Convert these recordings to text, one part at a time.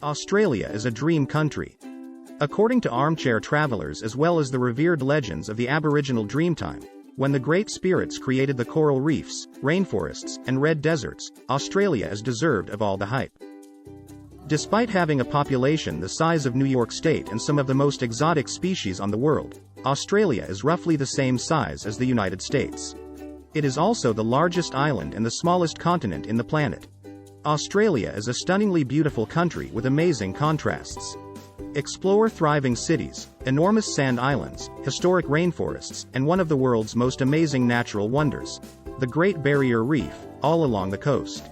Australia is a dream country. According to armchair travelers as well as the revered legends of the Aboriginal Dreamtime, when the Great Spirits created the coral reefs, rainforests, and red deserts, Australia is deserved of all the hype. Despite having a population the size of New York State and some of the most exotic species on the world, Australia is roughly the same size as the United States. It is also the largest island and the smallest continent in the planet. Australia is a stunningly beautiful country with amazing contrasts. Explore thriving cities, enormous sand islands, historic rainforests, and one of the world's most amazing natural wonders, the Great Barrier Reef, all along the coast.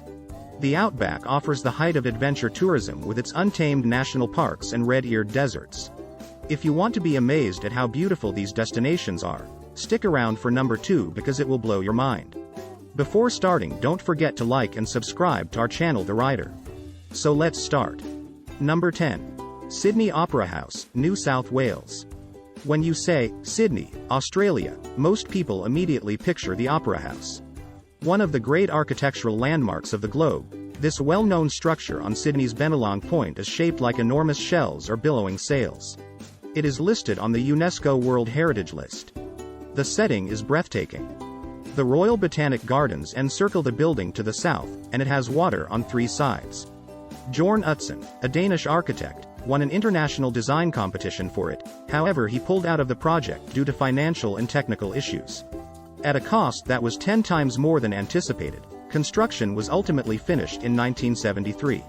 The Outback offers the height of adventure tourism with its untamed national parks and red-eared deserts. If you want to be amazed at how beautiful these destinations are, stick around for number 2 because it will blow your mind. Before starting, don't forget to like and subscribe to our channel The Rider. So let's start. Number 10. Sydney Opera House, New South Wales. When you say Sydney, Australia, most people immediately picture the Opera House. One of the great architectural landmarks of the globe, this well-known structure on Sydney's Bennelong Point is shaped like enormous shells or billowing sails. It is listed on the UNESCO World Heritage List. The setting is breathtaking. The Royal Botanic Gardens encircle the building to the south, and it has water on 3 sides. Jorn Utzon, a Danish architect, won an international design competition for it, however he pulled out of the project due to financial and technical issues. At a cost that was 10 times more than anticipated, construction was ultimately finished in 1973.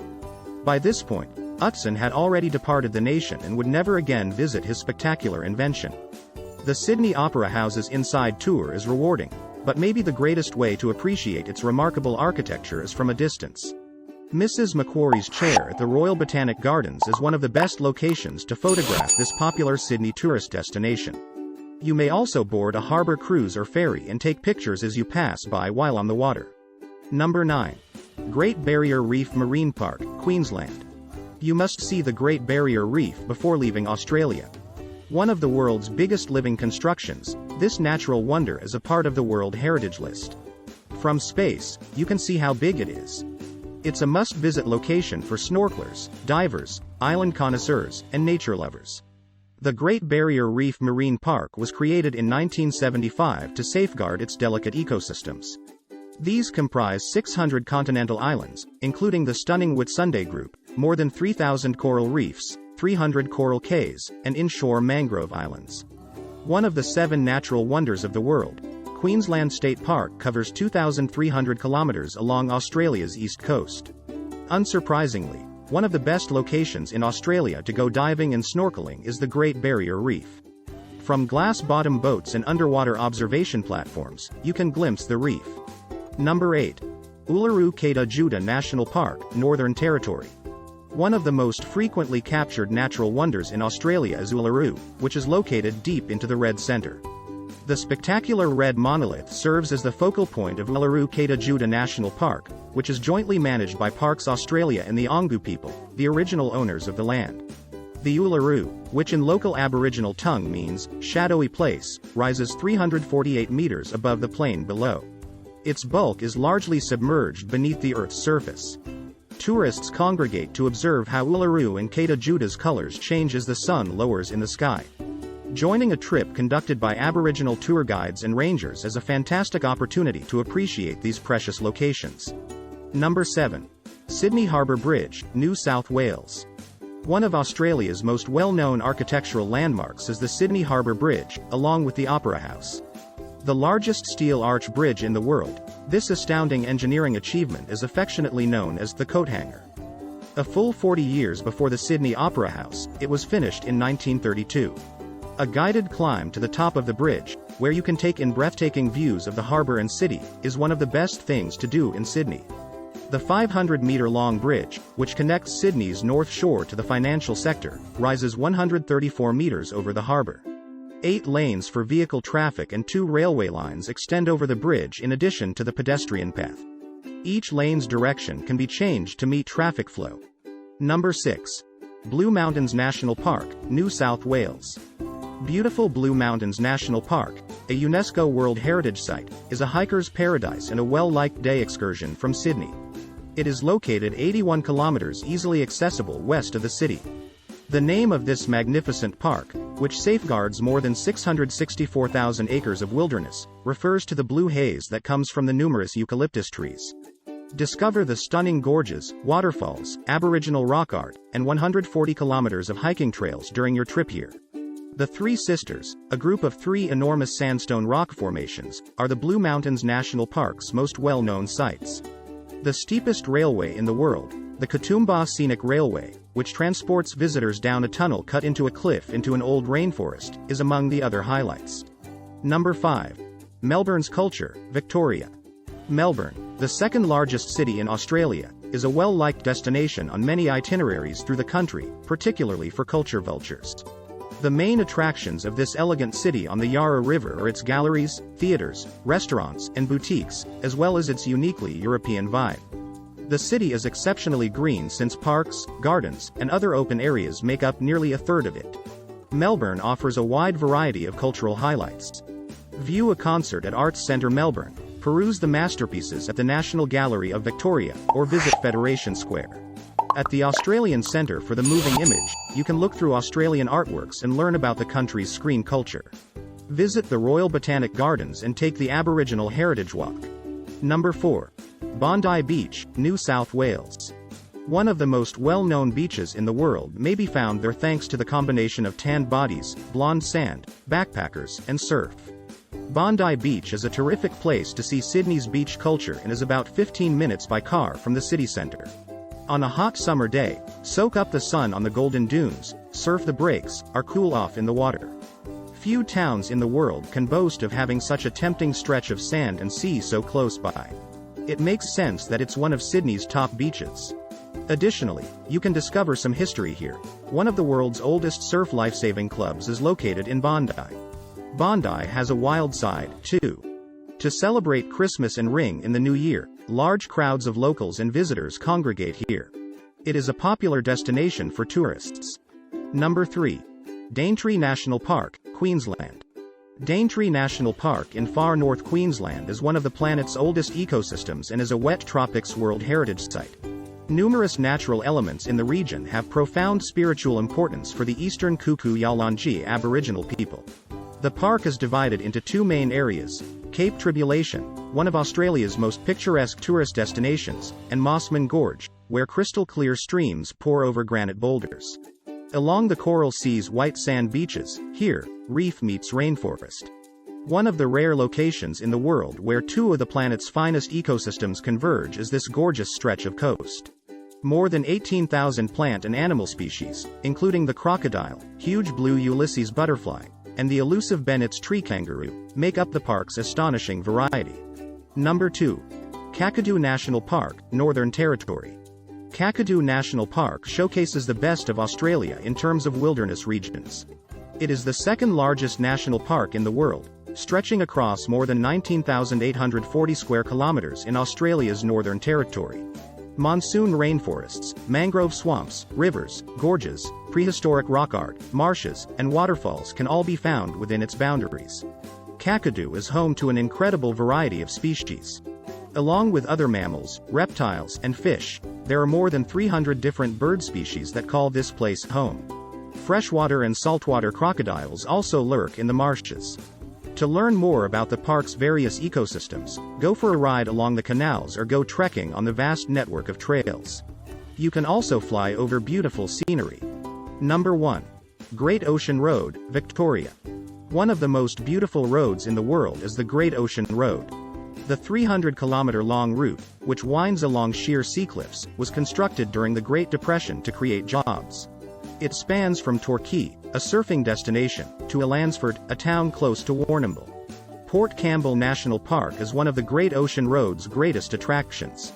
By this point, Utzon had already departed the nation and would never again visit his spectacular invention. The Sydney Opera House's inside tour is rewarding, but maybe the greatest way to appreciate its remarkable architecture is from a distance. Mrs. Macquarie's chair at the Royal Botanic Gardens is one of the best locations to photograph this popular Sydney tourist destination. You may also board a harbour cruise or ferry and take pictures as you pass by while on the water. Number 9. Great Barrier Reef Marine Park, Queensland. You must see the Great Barrier Reef before leaving Australia. One of the world's biggest living constructions, this natural wonder is a part of the World Heritage List. From space, you can see how big it is. It's a must-visit location for snorkelers, divers, island connoisseurs, and nature lovers. The Great Barrier Reef Marine Park was created in 1975 to safeguard its delicate ecosystems. These comprise 600 continental islands, including the stunning Whitsunday Group, more than 3,000 coral reefs, 300 coral cays, and inshore mangrove islands. One of the 7 natural wonders of the world, Queensland State Park covers 2,300 kilometers along Australia's east coast. Unsurprisingly, one of the best locations in Australia to go diving and snorkeling is the Great Barrier Reef. From glass-bottom boats and underwater observation platforms, you can glimpse the reef. Number 8. Uluru-Kata Judah National Park, Northern Territory. One of the most frequently captured natural wonders in Australia is Uluru, which is located deep into the red centre. The spectacular red monolith serves as the focal point of Uluru-Kata Judah National Park, which is jointly managed by Parks Australia and the Angu people, the original owners of the land. The Uluru, which in local Aboriginal tongue means shadowy place, rises 348 meters above the plain below. Its bulk is largely submerged beneath the Earth's surface. Tourists congregate to observe how Uluru and Kata Judah's colors change as the sun lowers in the sky. Joining a trip conducted by Aboriginal tour guides and rangers is a fantastic opportunity to appreciate these precious locations. Number 7. Sydney Harbour Bridge, New South Wales. One of Australia's most well-known architectural landmarks is the Sydney Harbour Bridge, along with the Opera House. The largest steel arch bridge in the world, this astounding engineering achievement is affectionately known as the coat hanger. A full 40 years before the Sydney Opera House, it was finished in 1932. A guided climb to the top of the bridge, where you can take in breathtaking views of the harbour and city, is one of the best things to do in Sydney. The 500-metre-long bridge, which connects Sydney's North Shore to the financial sector, rises 134 metres over the harbour. 8 lanes for vehicle traffic and 2 railway lines extend over the bridge in addition to the pedestrian path. Each lane's direction can be changed to meet traffic flow. Number 6. Blue Mountains National Park, New South Wales. Beautiful Blue Mountains National Park, a UNESCO World Heritage Site, is a hiker's paradise and a well-liked day excursion from Sydney. It is located 81 kilometers easily accessible west of the city. The name of this magnificent park, which safeguards more than 664,000 acres of wilderness, refers to the blue haze that comes from the numerous eucalyptus trees. Discover the stunning gorges, waterfalls, Aboriginal rock art, and 140 kilometers of hiking trails during your trip here. The Three Sisters, a group of 3 enormous sandstone rock formations, are the Blue Mountains National Park's most well-known sites. The steepest railway in the world, the Katoomba Scenic Railway, which transports visitors down a tunnel cut into a cliff into an old rainforest, is among the other highlights. Number 5. Melbourne's culture, Victoria. Melbourne, the second largest city in Australia, is a well-liked destination on many itineraries through the country, particularly for culture vultures. The main attractions of this elegant city on the Yarra River are its galleries, theatres, restaurants, and boutiques, as well as its uniquely European vibe. The city is exceptionally green since parks, gardens, and other open areas make up nearly a third of it. Melbourne offers a wide variety of cultural highlights. View a concert at Arts Centre Melbourne, peruse the masterpieces at the National Gallery of Victoria, or visit Federation Square. At the Australian Centre for the Moving Image, you can look through Australian artworks and learn about the country's screen culture. Visit the Royal Botanic Gardens and take the Aboriginal Heritage Walk. Number 4. Bondi Beach, New South Wales. One of the most well-known beaches in the world may be found there thanks to the combination of tanned bodies, blonde sand, backpackers, and surf. Bondi Beach is a terrific place to see Sydney's beach culture and is about 15 minutes by car from the city centre. On a hot summer day, soak up the sun on the golden dunes, surf the breaks, or cool off in the water. Few towns in the world can boast of having such a tempting stretch of sand and sea so close by. It makes sense that it's one of Sydney's top beaches. Additionally, you can discover some history here. One of the world's oldest surf lifesaving clubs is located in Bondi. Bondi has a wild side, too. To celebrate Christmas and ring in the new year, large crowds of locals and visitors congregate here. It is a popular destination for tourists. Number 3. Daintree National Park, Queensland. Daintree National Park in far north Queensland is one of the planet's oldest ecosystems and is a wet tropics World Heritage Site. Numerous natural elements in the region have profound spiritual importance for the Eastern Kuku-Yalanji Aboriginal people. The park is divided into 2 main areas: Cape Tribulation, one of Australia's most picturesque tourist destinations, and Mossman Gorge, where crystal-clear streams pour over granite boulders. Along the Coral Sea's white sand beaches, here, reef meets rainforest. One of the rare locations in the world where 2 of the planet's finest ecosystems converge is this gorgeous stretch of coast. More than 18,000 plant and animal species, including the crocodile, huge blue Ulysses butterfly, and the elusive Bennett's tree kangaroo, make up the park's astonishing variety. Number 2. Kakadu National Park, Northern Territory. Kakadu National Park showcases the best of Australia in terms of wilderness regions. It is the second largest national park in the world, stretching across more than 19,840 square kilometers in Australia's Northern Territory. Monsoon rainforests, mangrove swamps, rivers, gorges, prehistoric rock art, marshes, and waterfalls can all be found within its boundaries. Kakadu is home to an incredible variety of species. Along with other mammals, reptiles, and fish, there are more than 300 different bird species that call this place home. Freshwater and saltwater crocodiles also lurk in the marshes. To learn more about the park's various ecosystems, go for a ride along the canals or go trekking on the vast network of trails. You can also fly over beautiful scenery. Number 1. Great Ocean Road, Victoria. One of the most beautiful roads in the world is the Great Ocean Road. The 300-kilometer-long route, which winds along sheer sea cliffs, was constructed during the Great Depression to create jobs. It spans from Torquay, a surfing destination, to Lansford, a town close to Warrnambool. Port Campbell National Park is one of the Great Ocean Road's greatest attractions.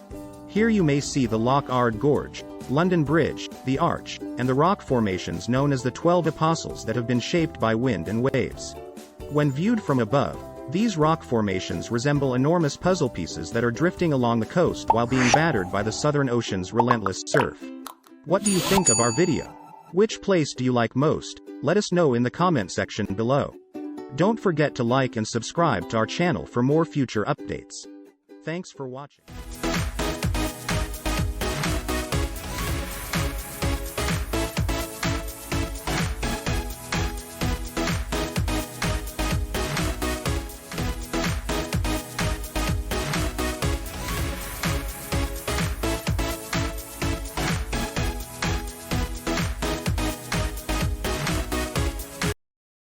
Here you may see the Loch Ard Gorge, London Bridge, the Arch, and the rock formations known as the 12 Apostles that have been shaped by wind and waves. When viewed from above, these rock formations resemble enormous puzzle pieces that are drifting along the coast while being battered by the Southern Ocean's relentless surf. What do you think of our video? Which place do you like most? Let us know in the comment section below. Don't forget to like and subscribe to our channel for more future updates. Thanks for watching.